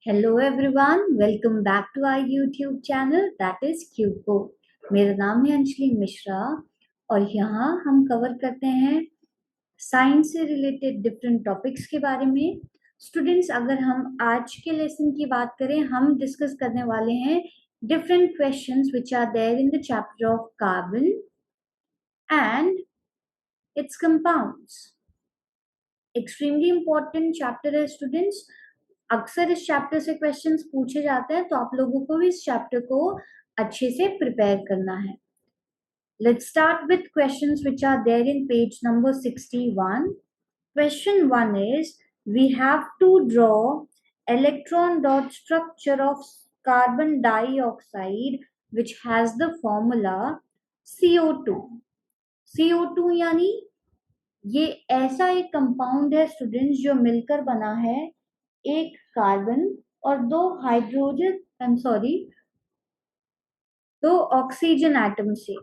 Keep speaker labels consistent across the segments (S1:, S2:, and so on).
S1: Hello everyone, welcome back to our YouTube channel that is QCO। मेरा नाम है अंजलि मिश्रा और यहाँ हम कवर करते हैं साइंस से रिलेटेड डिफरेंट टॉपिक्स के बारे में। स्टूडेंट्स, अगर हम आज के लेसन की बात करें, हम डिस्कस करने वाले हैं different questions which are there in the chapter of carbon and its compounds. Extremely important chapter है स्टूडेंट्स। अक्सर इस चैप्टर से क्वेश्चंस पूछे जाते हैं, तो आप लोगों को भी इस चैप्टर को अच्छे से प्रिपेयर करना है। Let's start with questions which are there in page number 61। Question 1 is, we have to draw electron dot structure of carbon dioxide which has the formula CO2। CO2 यानी ये ऐसा एक कंपाउंड है स्टूडेंट्स जो मिलकर बना है एक कार्बन और दो ऑक्सीजन एटम से।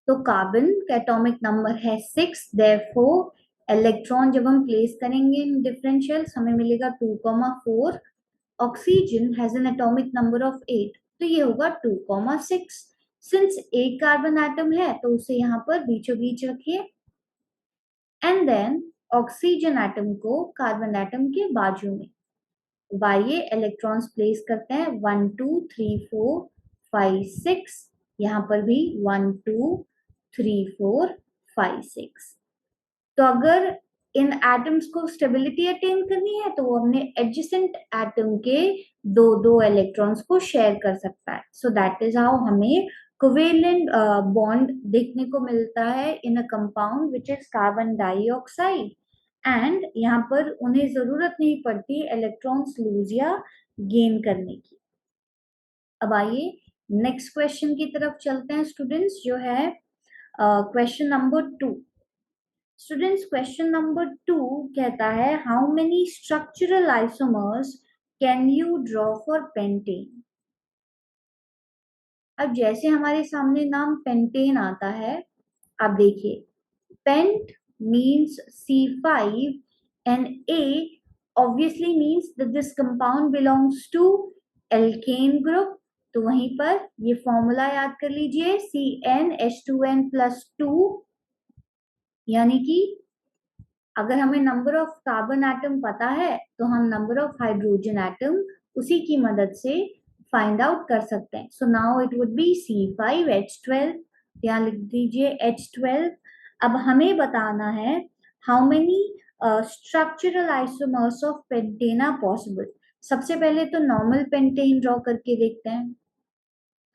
S1: तो कार्बन का एटॉमिक नंबर है 6, देयरफॉर इलेक्ट्रॉन जब हम प्लेस करेंगे इन डिफरेंशियल्स हमें मिलेगा 2,4। Oxygen has an atomic number of 8, तो ये होगा 2,6। सिंस एक कार्बन एटम है तो उसे यहाँ पर बीचों बीच रखिए एंड देन ऑक्सीजन एटम को कार्बन एटम के बाजू में आइए इलेक्ट्रॉन्स प्लेस करते हैं 1 2 3 4 5 6। यहाँ पर भी 1 2 3 4 5 6। तो अगर इन एटम्स को स्टेबिलिटी अटेन करनी है तो वो अपने एडजेसेंट एटम के दो दो इलेक्ट्रॉन्स को शेयर कर सकता है। सो दैट इज हाउ हमें कोवेलेंट बॉन्ड देखने को मिलता है in a compound which is carbon dioxide. And यहाँ पर उन्हें जरूरत नहीं पड़ती इलेक्ट्रॉन्स लूज या गेन करने की। अब आइए नेक्स्ट क्वेश्चन की तरफ चलते हैं स्टूडेंट्स, जो है question number 2। Students, question number 2 कहता है, how many structural isomers can you draw for pentane. अब जैसे हमारे सामने नाम पेंटेन आता है, आप देखिए paint means C5 and A obviously means that this compound belongs to alkane group। तो वहीं पर ये फॉर्मूला याद कर लीजिए CnH2n+2, यानी कि अगर हमें नंबर ऑफ कार्बन एटम पता है तो हम नंबर ऑफ हाइड्रोजन एटम उसी की मदद से फाइंड आउट कर सकते हैं। So now it would be C5H12, यहाँ लिख दीजिए H12। अब हमें बताना है how many structural isomers of pentane are possible. सबसे पहले तो नॉर्मल पेंटेन ड्रॉ करके देखते हैं।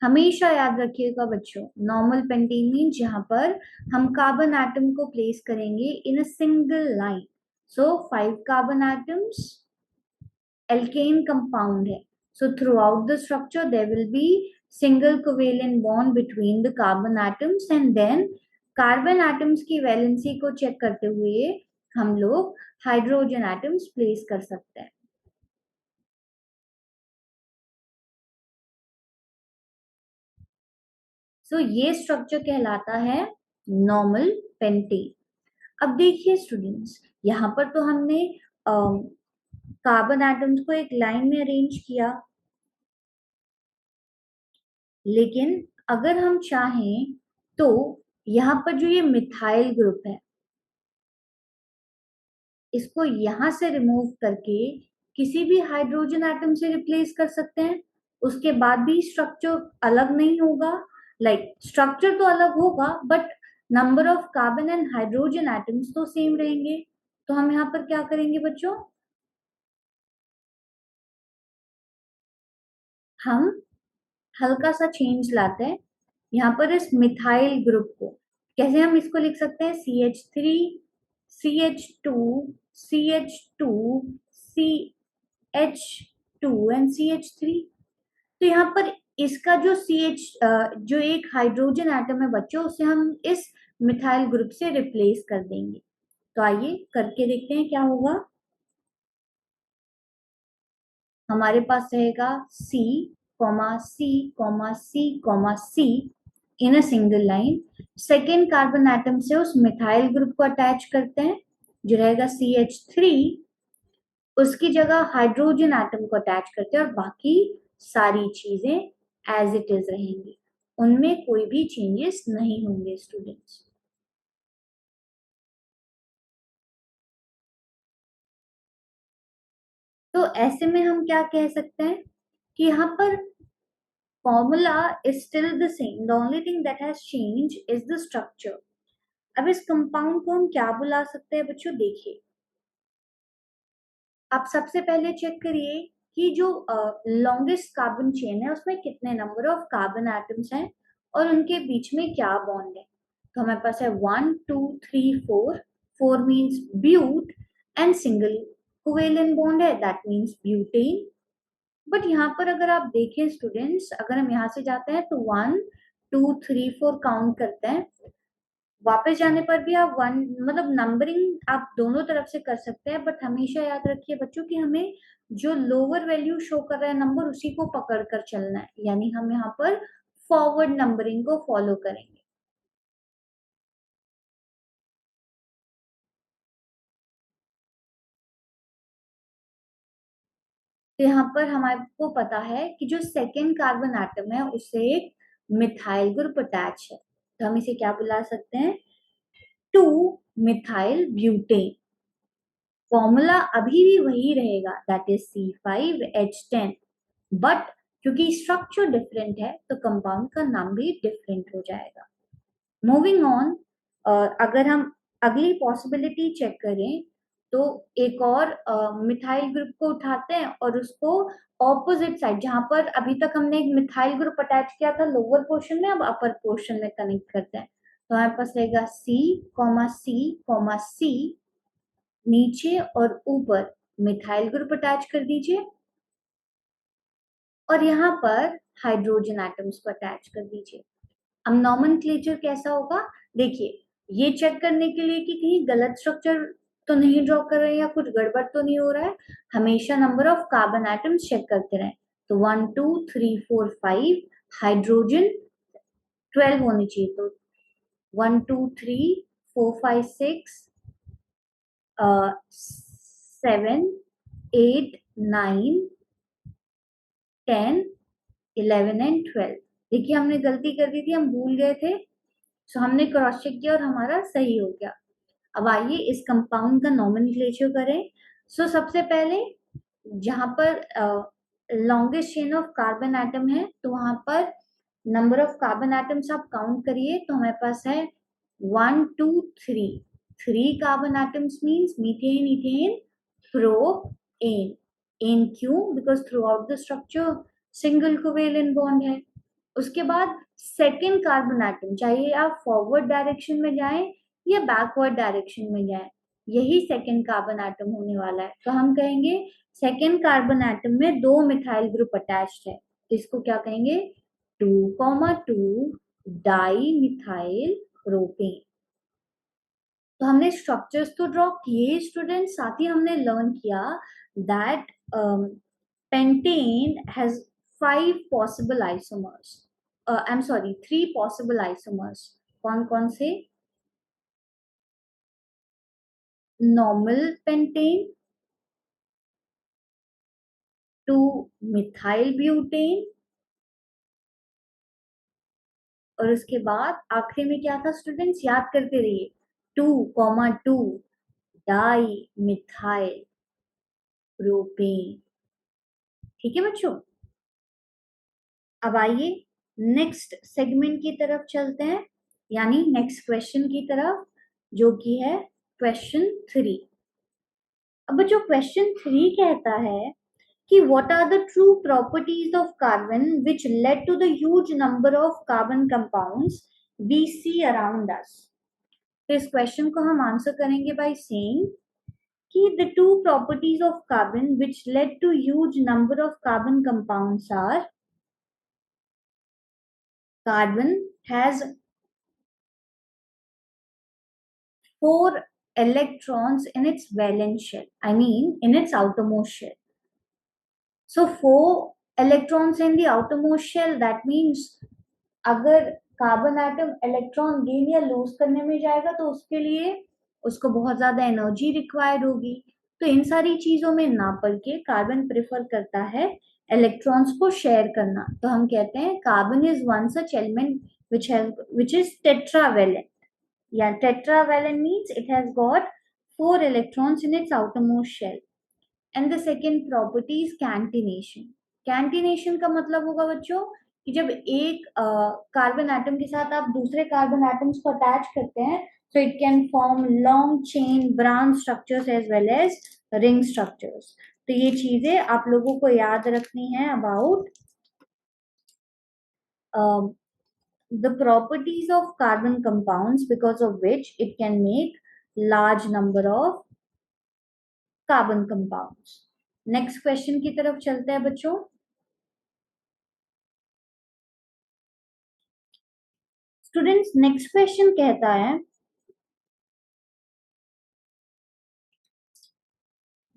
S1: हमेशा याद रखिएगा बच्चों, नॉर्मल पेंटेन मीन जहां पर हम कार्बन एटम को प्लेस करेंगे in a single line. So 5 carbon atoms, alkane compound है। So throughout the structure there will be single covalent bond between the carbon atoms and then carbon atoms की valency को check करते हुए हम लोग hydrogen atoms place कर सकते हैं। सो ये स्ट्रक्चर कहलाता है नॉर्मल पेंटेन। अब देखिए स्टूडेंट्स, यहाँ पर तो हमने कार्बन एटम्स को एक लाइन में अरेंज किया, लेकिन अगर हम चाहें तो यहाँ पर जो ये मिथाइल ग्रुप है इसको यहाँ से रिमूव करके किसी भी हाइड्रोजन एटम से रिप्लेस कर सकते हैं। उसके बाद भी स्ट्रक्चर अलग नहीं होगा, स्ट्रक्चर तो अलग होगा but number of carbon and hydrogen atoms तो सेम रहेंगे। तो हम यहाँ पर क्या करेंगे बच्चों, हम हल्का सा चेंज लाते हैं यहाँ पर इस मिथाइल ग्रुप को। कैसे हम इसको लिख सकते हैं, CH3 CH2 CH2 CH2 and CH3। तो यहाँ पर इसका जो जो एक हाइड्रोजन एटम है बच्चों, उसे हम इस मिथाइल ग्रुप से रिप्लेस कर देंगे। तो आइए करके देखते हैं क्या होगा। हमारे पास रहेगा C, C, C, C in a single line. Second carbon atom से उस मिथाइल ग्रुप को अटैच करते हैं जो रहेगा CH3 उसकी जगह हाइड्रोजन एटम को अटैच करते हैं और बाकी सारी चीजें एज इट इज रहेंगी, उनमें कोई भी चेंजेस नहीं होंगे स्टूडेंट्स। तो ऐसे में हम क्या कह सकते हैं कि यहाँ पर formula is still the same, the only thing that has change is the structure. अब इस कंपाउंड को हम क्या बुला सकते हैं बच्चों, देखिए आप सबसे पहले चेक करिए कि जो लॉन्गेस्ट कार्बन चेन है उसमें कितने नंबर ऑफ कार्बन एटम्स हैं और उनके बीच में क्या बॉन्ड है। तो हमारे पास है 1 2 3 4, 4 means but and single covalent bond है, दैट मीन्स ब्यूटेन। बट यहाँ पर अगर आप देखें स्टूडेंट्स, अगर हम यहाँ से जाते हैं तो 1 2 3 4 काउंट करते हैं, वापस जाने पर भी आप वन मतलब नंबरिंग आप दोनों तरफ से कर सकते हैं, बट हमेशा याद रखिए बच्चों कि हमें जो लोअर वैल्यू शो कर रहा है नंबर उसी को पकड़ कर चलना है, यानी हम यहाँ पर फॉरवर्ड नंबरिंग को फॉलो करेंगे। तो यहाँ पर हमारे को पता है कि जो सेकेंड कार्बन एटम है उससे एक मिथाइल ग्रुप अटैच है, तो हम इसे क्या बुला सकते हैं, 2 मिथाइल ब्यूटेन। फॉर्मूला अभी भी वही रहेगा, दैट इज C5H10, बट क्योंकि स्ट्रक्चर डिफरेंट है तो कंपाउंड का नाम भी डिफरेंट हो जाएगा। मूविंग ऑन, अगर हम अगली पॉसिबिलिटी चेक करें तो एक और मिथाइल ग्रुप को उठाते हैं और उसको ऑपोजिट साइड, जहां पर अभी तक हमने एक मिथाइल ग्रुप अटैच किया था लोअर पोर्शन में, अब अपर पोर्शन में कनेक्ट करते हैं। तो हमारे पास रहेगा C, नीचे और ऊपर मिथाइल ग्रुप अटैच कर दीजिए और यहाँ पर हाइड्रोजन एटम्स को अटैच कर दीजिए। अब नॉमेनक्लेचर कैसा होगा, देखिए ये चेक करने के लिए कि कहीं गलत स्ट्रक्चर तो नहीं ड्रॉ कर रहे हैं या कुछ गड़बड़ तो नहीं हो रहा है, हमेशा number of carbon atoms check करते रहें। तो 1 2 3 4 5, हाइड्रोजन 12 होनी चाहिए, तो 1 2 3 4 5 6 7 8 9 10 11 एंड 12। देखिए हमने गलती कर दी थी, हम भूल गए थे, सो हमने क्रॉस चेक किया और हमारा सही हो गया। अब आइए इस कंपाउंड का नॉमेनक्लेचर करें। सो सबसे पहले जहां पर longest chain of carbon atom है तो वहां पर नंबर ऑफ कार्बन एटम्स आप काउंट करिए, तो हमारे पास है 1 2 3, 3 carbon atoms means methane ethane propane. एन क्यों, because throughout the structure single covalent bond है। उसके बाद सेकेंड कार्बन एटम, चाहे आप फॉरवर्ड डायरेक्शन में जाएं या बैकवर्ड डायरेक्शन में जाएं, यही सेकेंड कार्बन एटम होने वाला है, तो हम कहेंगे सेकेंड कार्बन एटम में 2 मिथाइल ग्रुप अटैच्ड है, तो इसको क्या कहेंगे, 2,2 डाई मिथाइल प्रोपेन। तो हमने स्ट्रक्चर्स तो ड्रॉ किए स्टूडेंट, साथ ही हमने लर्न किया that pentane has 5 possible isomers, I am sorry 3 possible isomers. कौन कौन से, नॉर्मल पेंटेन, 2 मिथाइल ब्यूटेन, और उसके बाद आखिरी में क्या था स्टूडेंट्स, याद करते रहिए, 2,2 डाई मिथाइल प्रोपेन। ठीक है बच्चों, अब आइए नेक्स्ट सेगमेंट की तरफ चलते हैं, यानी नेक्स्ट क्वेश्चन की तरफ, जो कि है क्वेश्चन 3। अब बच्चों क्वेश्चन 3 कहता है कि what are the true properties of carbon which led to the huge number of carbon compounds we see around us। तो इस क्वेश्चन को हम आंसर करेंगे बाय सेइंग कि the two properties of carbon which led to huge number of carbon compounds are, carbon has 4 electrons in its valence shell, I mean in its outermost shell. So 4 electrons in the outermost shell, that means अगर carbon atom electron gain या loose करने में जाएगा तो उसके लिए उसको बहुत ज्यादा एनर्जी रिक्वायर्ड होगी। तो इन सारी चीजों में ना पढ़ के कार्बन प्रेफर करता है इलेक्ट्रॉन्स को शेयर करना, तो हम कहते हैं carbon is one such element which is tetravalent. Yeah, tetravalent means it has got 4 electrons in its outermost shell. And the second property is catenation. Catenation का मतलब होगा बच्चों कि जब एक कार्बन एटम के साथ आप दूसरे कार्बन एटम्स को अटैच करते हैं, so it can form long chain branch structures as well as ring structures. तो ये चीजें आप लोगों को याद रखनी है about the properties of carbon compounds because of which it can make large number of carbon compounds. Next question की तरफ चलते हैं बच्चों. स्टूडेंट्स नेक्स्ट क्वेश्चन कहता है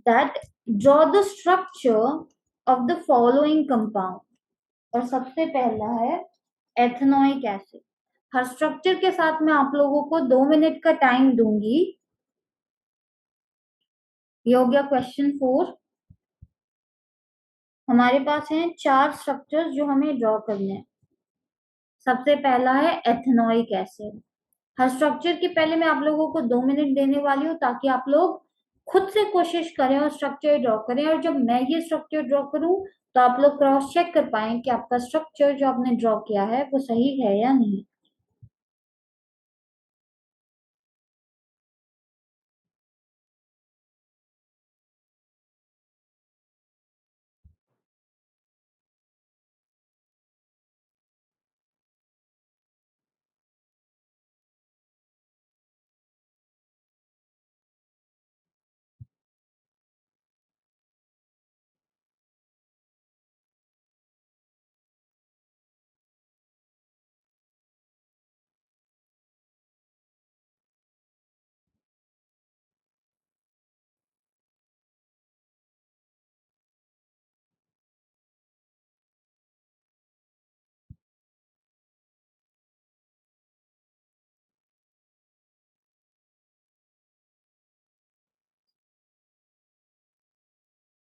S1: that draw the structure of the following compound. और सबसे पहला है एथेनोइक एसिड. हर स्ट्रक्चर के साथ मैं आप लोगों को 2 मिनट का टाइम दूंगी. ये हो गया क्वेश्चन 4. हमारे पास हैं 4 स्ट्रक्चर्स जो हमें ड्रॉ करने हैं. सबसे पहला है एथेनोइक एसिड. हर स्ट्रक्चर के पहले मैं आप लोगों को 2 मिनट देने वाली हूँ ताकि आप लोग खुद से कोशिश करें और स्ट्रक्चर ड्रॉ करें, और जब मैं ये स्ट्रक्चर ड्रॉ करूं तो आप लोग क्रॉस चेक कर पाए कि आपका स्ट्रक्चर जो आपने ड्रॉ किया है वो सही है या नहीं.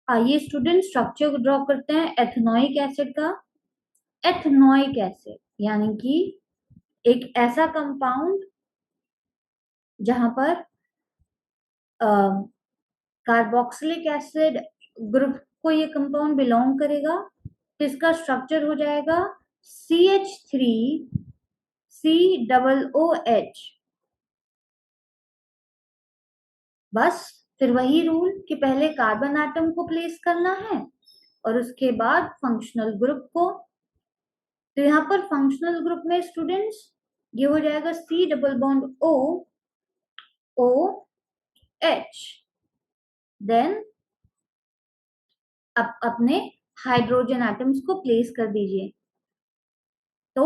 S1: आइए स्टूडेंट स्ट्रक्चर को ड्रॉ करते हैं एथेनोइक एसिड का. एथेनोइक एसिड यानी कि एक ऐसा कंपाउंड जहां पर कार्बोक्सिलिक एसिड ग्रुप को ये कंपाउंड बिलोंग करेगा. तो इसका स्ट्रक्चर हो जाएगा CH3COOH. बस फिर वही रूल कि पहले कार्बन एटम को प्लेस करना है और उसके बाद फंक्शनल ग्रुप को. तो यहाँ पर फंक्शनल ग्रुप में स्टूडेंट्स ये हो जाएगा C double bond OH. Then अब अपने हाइड्रोजन एटम्स को प्लेस कर दीजिए. तो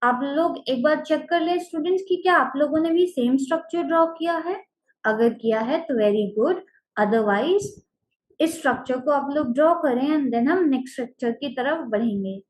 S1: आप लोग एक बार चेक कर ले स्टूडेंट्स कि क्या आप लोगों ने भी सेम स्ट्रक्चर ड्रॉ किया है. अगर किया है तो वेरी गुड, अदरवाइज इस स्ट्रक्चर को आप लोग ड्रॉ करें एंड देन हम नेक्स्ट स्ट्रक्चर की तरफ बढ़ेंगे.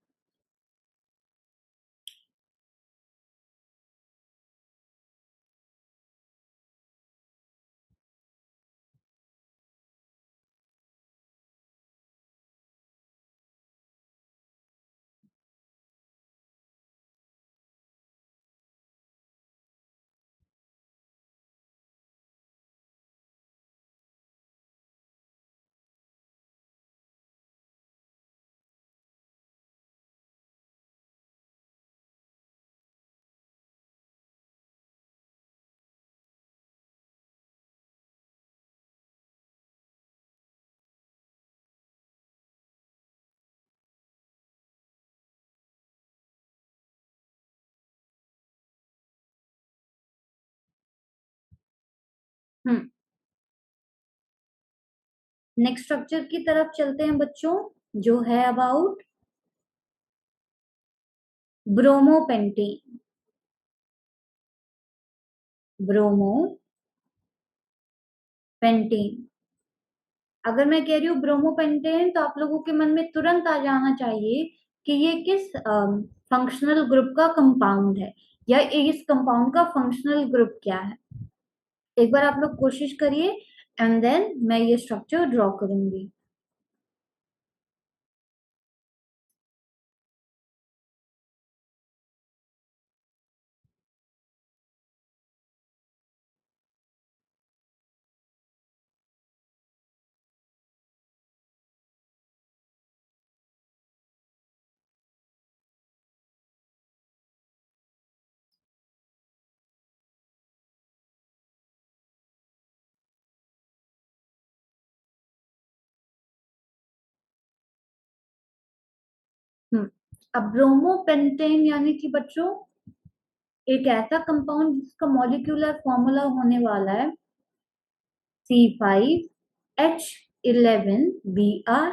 S1: नेक्स्ट स्ट्रक्चर की तरफ चलते हैं बच्चों, जो है अबाउट ब्रोमोपेंटेन. ब्रोमोपेंटेन. अगर मैं कह रही हूँ ब्रोमोपेंटेन तो आप लोगों के मन में तुरंत आ जाना चाहिए कि ये किस फंक्शनल ग्रुप का कंपाउंड है या इस कंपाउंड का फंक्शनल ग्रुप क्या है. एक बार आप लोग कोशिश करिए एंड देन मैं ये स्ट्रक्चर ड्रॉ करूंगी। अब ब्रोमोपेंटेन यानी कि बच्चों एक ऐसा कंपाउंड जिसका मॉलिक्यूलर फॉर्मूला होने वाला है C5H11Br।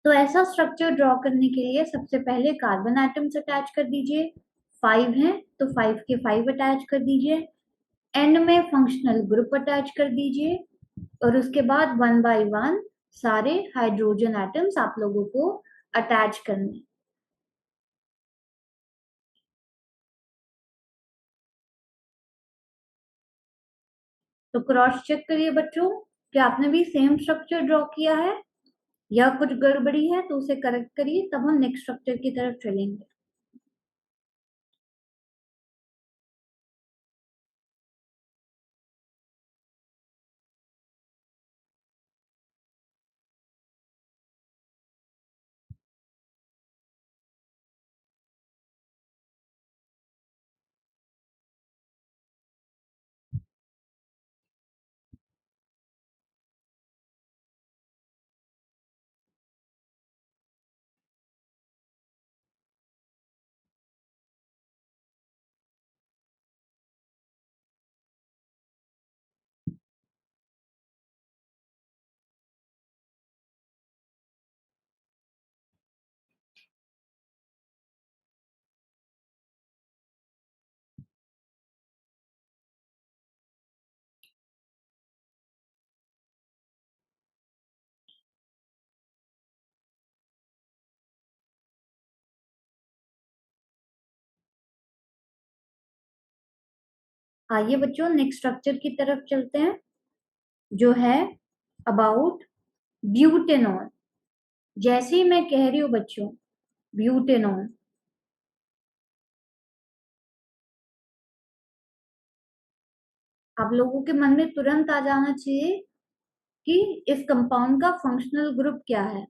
S1: तो ऐसा स्ट्रक्चर ड्रॉ करने के लिए सबसे पहले कार्बन एटम्स अटैच कर दीजिए। 5 हैं तो 5 के 5 अटैच कर दीजिए। एंड में फंक्शनल ग्रुप अटैच कर दीजिए और उसके बाद वन बाय वन सारे हाइड्रोजन एटम्स आप लोगों को अटैच करने। तो क्रॉस चेक करिए बच्चों कि आपने भी सेम स्ट्रक्चर ड्रॉ किया है या कुछ गड़बड़ी है तो उसे करेक्ट करिए, तब हम नेक्स्ट स्ट्रक्चर की तरफ चलेंगे। आइए बच्चों नेक्स्ट स्ट्रक्चर की तरफ चलते हैं जो है अबाउट ब्यूटेनॉल। जैसे ही मैं कह रही हूँ बच्चों ब्यूटेनॉल, आप लोगों के मन में तुरंत आ जाना चाहिए कि इस कंपाउंड का फंक्शनल ग्रुप क्या है।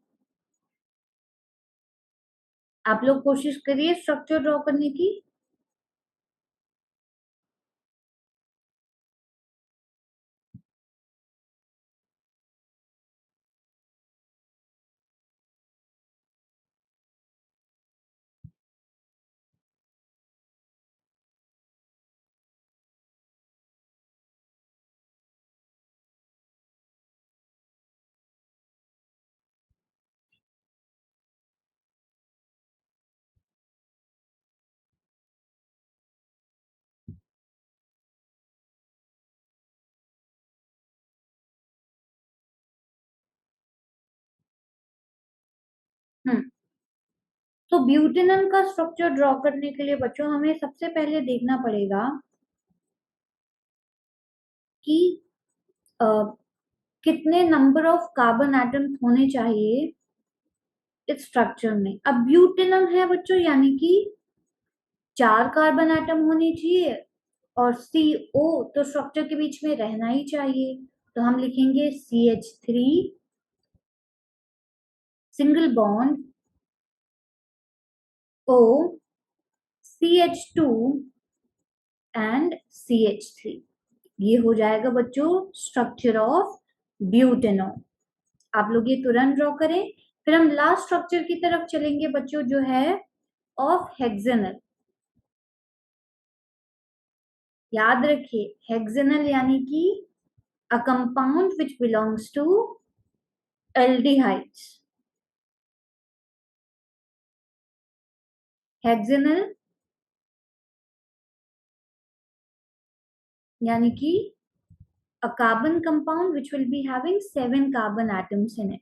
S1: आप लोग कोशिश करिए स्ट्रक्चर ड्रॉ करने की। हम्म तो ब्यूटेनॉल का स्ट्रक्चर ड्रॉ करने के लिए बच्चों हमें सबसे पहले देखना पड़ेगा कि अ, कितने नंबर ऑफ कार्बन एटम्स होने चाहिए इस स्ट्रक्चर में। अब ब्यूटेनॉल है बच्चों यानी कि 4 कार्बन एटम होने चाहिए और CO तो स्ट्रक्चर के बीच में रहना ही चाहिए। तो हम लिखेंगे CH3 single bond O CH2 and CH3। ये हो जाएगा बच्चों स्ट्रक्चर ऑफ ब्यूटेनॉल। आप लोग ये तुरंत ड्रॉ करें। फिर हम लास्ट स्ट्रक्चर की तरफ चलेंगे बच्चों जो है ऑफ हेक्सेनल। याद रखिए हेक्सेनल यानी कि a compound which belongs to aldehydes. Hexanal यानी कि a carbon compound which will be having 7 carbon atoms in it।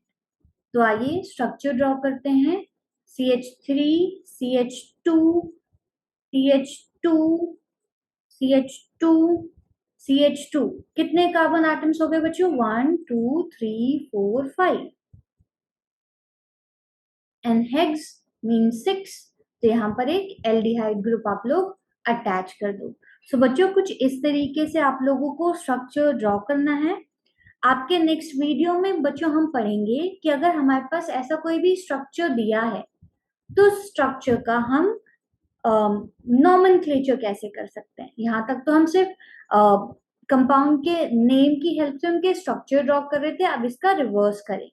S1: तो आइए स्ट्रक्चर ड्रॉ करते हैं। CH3 CH2 CH2 CH2 CH2 कितने कार्बन एटम्स हो गए बच्चों? 1 2 3 4 5 एंड हेक्स मीन 6। तो यहाँ पर एक एल्डिहाइड ग्रुप आप लोग अटैच कर दो। सो बच्चों कुछ इस तरीके से आप लोगों को स्ट्रक्चर ड्रॉ करना है। आपके नेक्स्ट वीडियो में बच्चों हम पढ़ेंगे कि अगर हमारे पास ऐसा कोई भी स्ट्रक्चर दिया है तो स्ट्रक्चर का हम नॉमेनक्लेचर कैसे कर सकते हैं। यहाँ तक तो हम सिर्फ कंपाउंड के नेम की हेल्प से उनके स्ट्रक्चर ड्रॉ कर रहे थे, अब इसका रिवर्स करें।